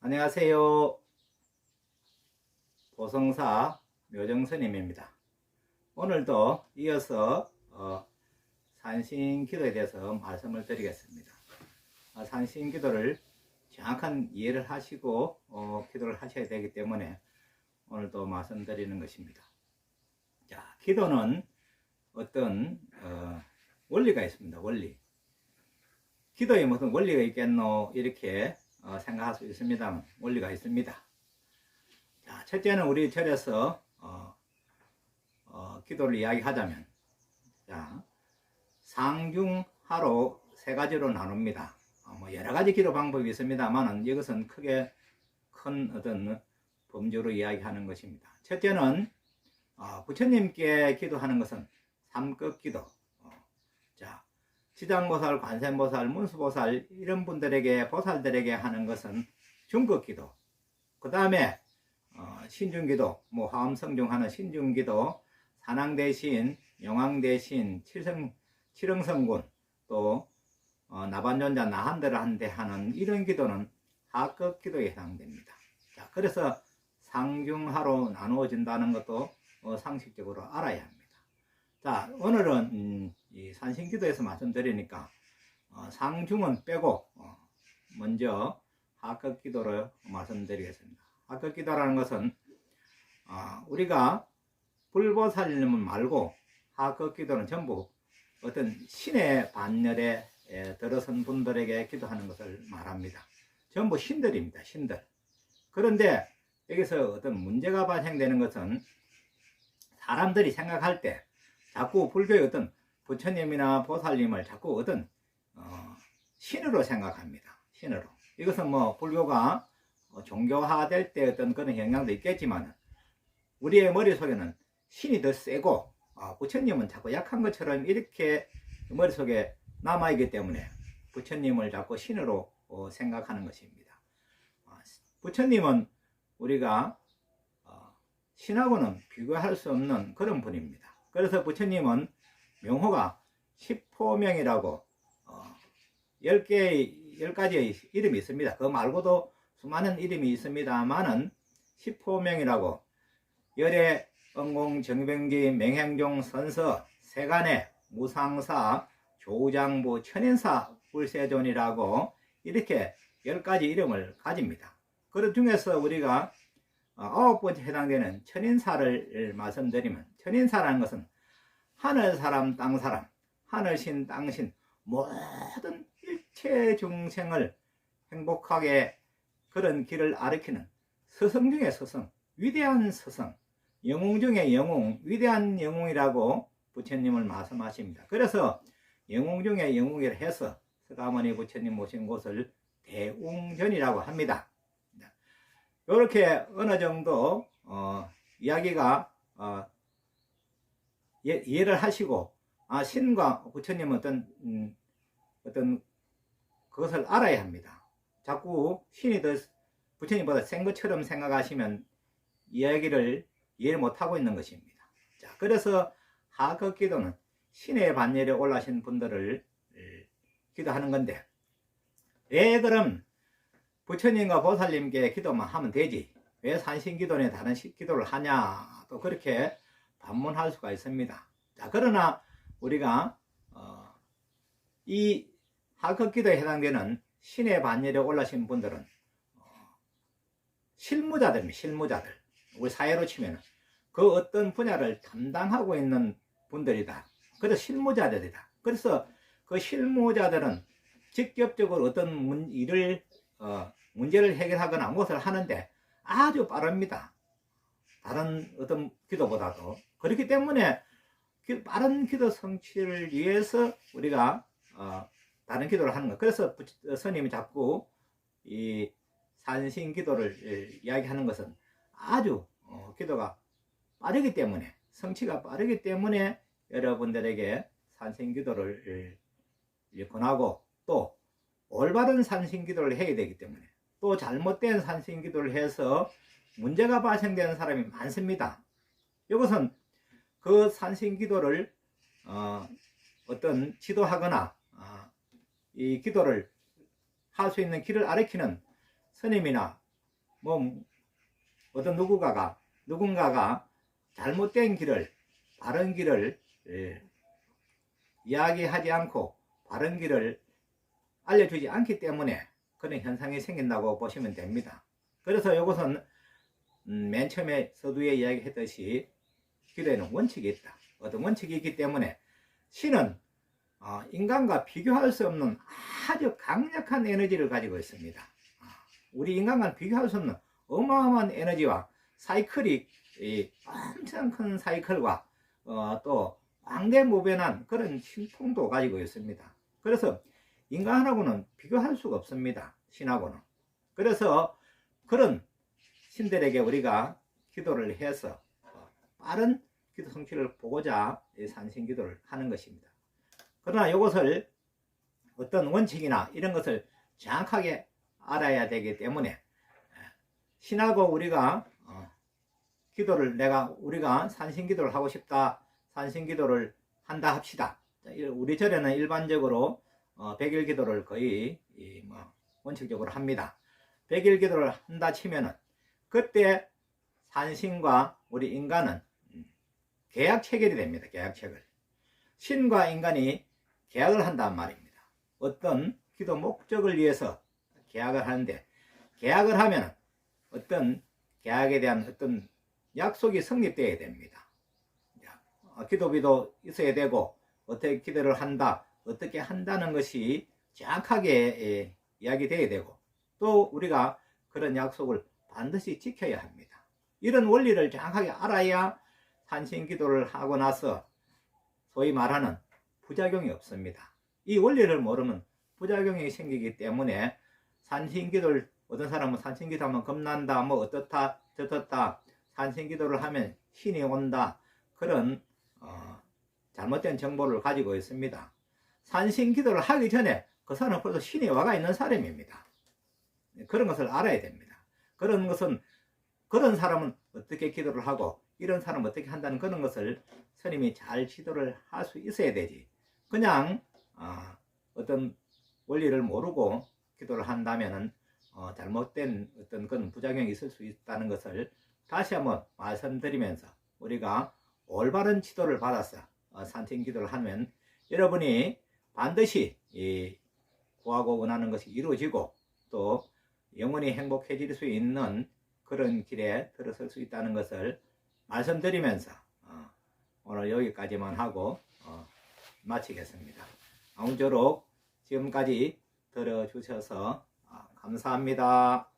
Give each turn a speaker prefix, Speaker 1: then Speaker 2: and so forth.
Speaker 1: 안녕하세요. 보성사 묘정스님입니다. 오늘도 이어서 산신기도에 대해서 말씀을 드리겠습니다. 산신기도를 정확한 이해를 하시고 기도를 하셔야 되기 때문에 오늘도 말씀드리는 것입니다. 자, 기도는 어떤 원리가 있습니다. 원리. 기도에 무슨 원리가 있겠노 이렇게 생각할 수 있습니다만 원리가 있습니다. 자, 첫째는 우리 절에서 기도를 이야기하자면, 자, 상중하로 세 가지로 나눕니다. 뭐 여러 가지 기도 방법이 있습니다만 이것은 크게 큰 어떤 범주로 이야기하는 것입니다. 첫째는 부처님께 기도하는 것은 삼급 기도. 자, 지장보살, 관세음보살, 문수보살 이런 분들에게 보살들에게 하는 것은 중급 기도. 그 다음에 신중기도, 뭐 화엄성중하는 신중기도, 산왕대신, 영왕대신, 칠흥성군, 또 나반존자 나한들한테 하는 이런 기도는 하급 기도에 해당됩니다. 자, 그래서 상중하로 나누어진다는 것도 상식적으로 알아야 합니다. 자, 오늘은 이 산신기도에서 말씀드리니까 상중은 빼고 먼저 하급 기도를 말씀드리겠습니다. 하급 기도라는 것은 우리가 불보살님 말고 하급 기도는 전부 어떤 신의 반열에 들어선 분들에게 기도하는 것을 말합니다. 전부 신들입니다. 신들. 그런데 여기서 어떤 문제가 발생되는 것은 사람들이 생각할 때 자꾸 불교의 어떤 부처님이나 보살님을 자꾸 어떤 신으로 생각합니다. 신으로. 이것은 뭐 불교가 종교화될 때 어떤 그런 영향도 있겠지만 우리의 머릿속에는 신이 더 세고 부처님은 자꾸 약한 것처럼 이렇게 머릿속에 남아있기 때문에 부처님을 자꾸 신으로 생각하는 것입니다. 부처님은 우리가 신하고는 비교할 수 없는 그런 분입니다. 그래서 부처님은 명호가 10호명이라고 10가지의 이름이 있습니다. 그 말고도 수많은 이름이 있습니다만은 10호명이라고 열애, 응공, 정병기, 맹행종, 선서, 세간의, 무상사, 조장부, 천인사, 불세존이라고 이렇게 10가지 이름을 가집니다. 그 중에서 우리가 9번째 해당되는 천인사를 말씀드리면, 천인사라는 것은 하늘사람, 땅사람, 하늘신, 땅신 모든 일체 중생을 행복하게 그런 길을 가리키는 스승 중에 스승, 위대한 스승, 영웅 중에 영웅, 위대한 영웅이라고 부처님을 말씀하십니다. 그래서 영웅 중에 영웅이라 해서 서가모니 부처님 모신 곳을 대웅전이라고 합니다. 이렇게 어느 정도 이야기가 이해를 하시고 신과 부처님은 어떤 그것을 알아야 합니다. 자꾸 신이 더 부처님보다 센 것처럼 생각하시면 이야기를 이해를 못하고 있는 것입니다. 자, 그래서 하급 기도는 신의 반열에 올라신 분들을 기도하는 건데, 왜 그럼 부처님과 보살님께 기도만 하면 되지 왜 산신기도에 다른 기도를 하냐, 또 그렇게 반문할 수가 있습니다. 자, 그러나 우리가 이 하급기도에 해당되는 신의 반열에 올라신 분들은 실무자들입니다. 실무자들. 우리 사회로 치면 그 어떤 분야를 담당하고 있는 분들이다. 그래서 실무자들이다. 그래서 그 실무자들은 직접적으로 어떤 일을 문제를 해결하거나 무엇을 하는데 아주 빠릅니다. 다른 어떤 기도보다도. 그렇기 때문에 빠른 기도 성취를 위해서 우리가 다른 기도를 하는 것. 그래서 스님이 자꾸 이 산신 기도를 이야기하는 것은 아주 기도가 빠르기 때문에, 성취가 빠르기 때문에 여러분들에게 산신 기도를 권하고, 또 올바른 산신 기도를 해야 되기 때문에, 또 잘못된 산신 기도를 해서 문제가 발생되는 사람이 많습니다. 이것은 그 산신 기도를 어떤 지도하거나 이 기도를 할 수 있는 길을 가리키는 스님이나 뭐 어떤 누군가가 잘못된 길을 바른 길을 이야기하지 않고 바른 길을 알려주지 않기 때문에 그런 현상이 생긴다고 보시면 됩니다. 그래서 이것은 맨 처음에 서두에 이야기했듯이 기도에는 원칙이 있다. 어떤 원칙이 있기 때문에 신은 인간과 비교할 수 없는 아주 강력한 에너지를 가지고 있습니다. 우리 인간과는 비교할 수 없는 어마어마한 에너지와 사이클이 엄청 큰 사이클과 또 광대무변한 그런 신통도 가지고 있습니다. 그래서 인간하고는 비교할 수가 없습니다. 신하고는. 그래서 그런 신들에게 우리가 기도를 해서 빠른 기도 성취를 보고자 산신기도를 하는 것입니다. 그러나 이것을 어떤 원칙이나 이런 것을 정확하게 알아야 되기 때문에 신하고 우리가 우리가 산신기도를 하고 싶다, 산신기도를 한다 합시다. 우리 절에는 일반적으로 100일 기도를 거의 원칙적으로 합니다. 100일 기도를 한다 치면은 그때 산신과 우리 인간은 계약 체결이 됩니다. 계약 체결. 신과 인간이 계약을 한단 말입니다. 어떤 기도 목적을 위해서 계약을 하는데, 계약을 하면 어떤 계약에 대한 어떤 약속이 성립되어야 됩니다. 기도비도 있어야 되고, 어떻게 기도를 한다, 어떻게 한다는 것이 정확하게 이야기되어야 되고, 또 우리가 그런 약속을 반드시 지켜야 합니다. 이런 원리를 정확하게 알아야 산신기도를 하고 나서 소위 말하는 부작용이 없습니다. 이 원리를 모르면 부작용이 생기기 때문에 산신기도를 어떤 사람은 산신기도 하면 겁난다, 뭐 어떻다 저떻다, 산신기도를 하면 신이 온다, 그런 잘못된 정보를 가지고 있습니다. 산신기도를 하기 전에 그 사람은 벌써 신이 와가 있는 사람입니다. 그런 것을 알아야 됩니다. 그런 사람은 어떻게 기도를 하고 이런 사람은 어떻게 한다는 그런 것을 스님이 잘 지도를 할 수 있어야 되지. 그냥 어떤 원리를 모르고 기도를 한다면은 잘못된 어떤 그런 부작용이 있을 수 있다는 것을 다시 한번 말씀드리면서, 우리가 올바른 지도를 받아서 산신기도를 하면 여러분이 반드시 구하고 원하는 것이 이루어지고 또 영원히 행복해질 수 있는 그런 길에 들어설 수 있다는 것을 말씀드리면서 오늘 여기까지만 하고 마치겠습니다. 아무쪼록 지금까지 들어주셔서 감사합니다.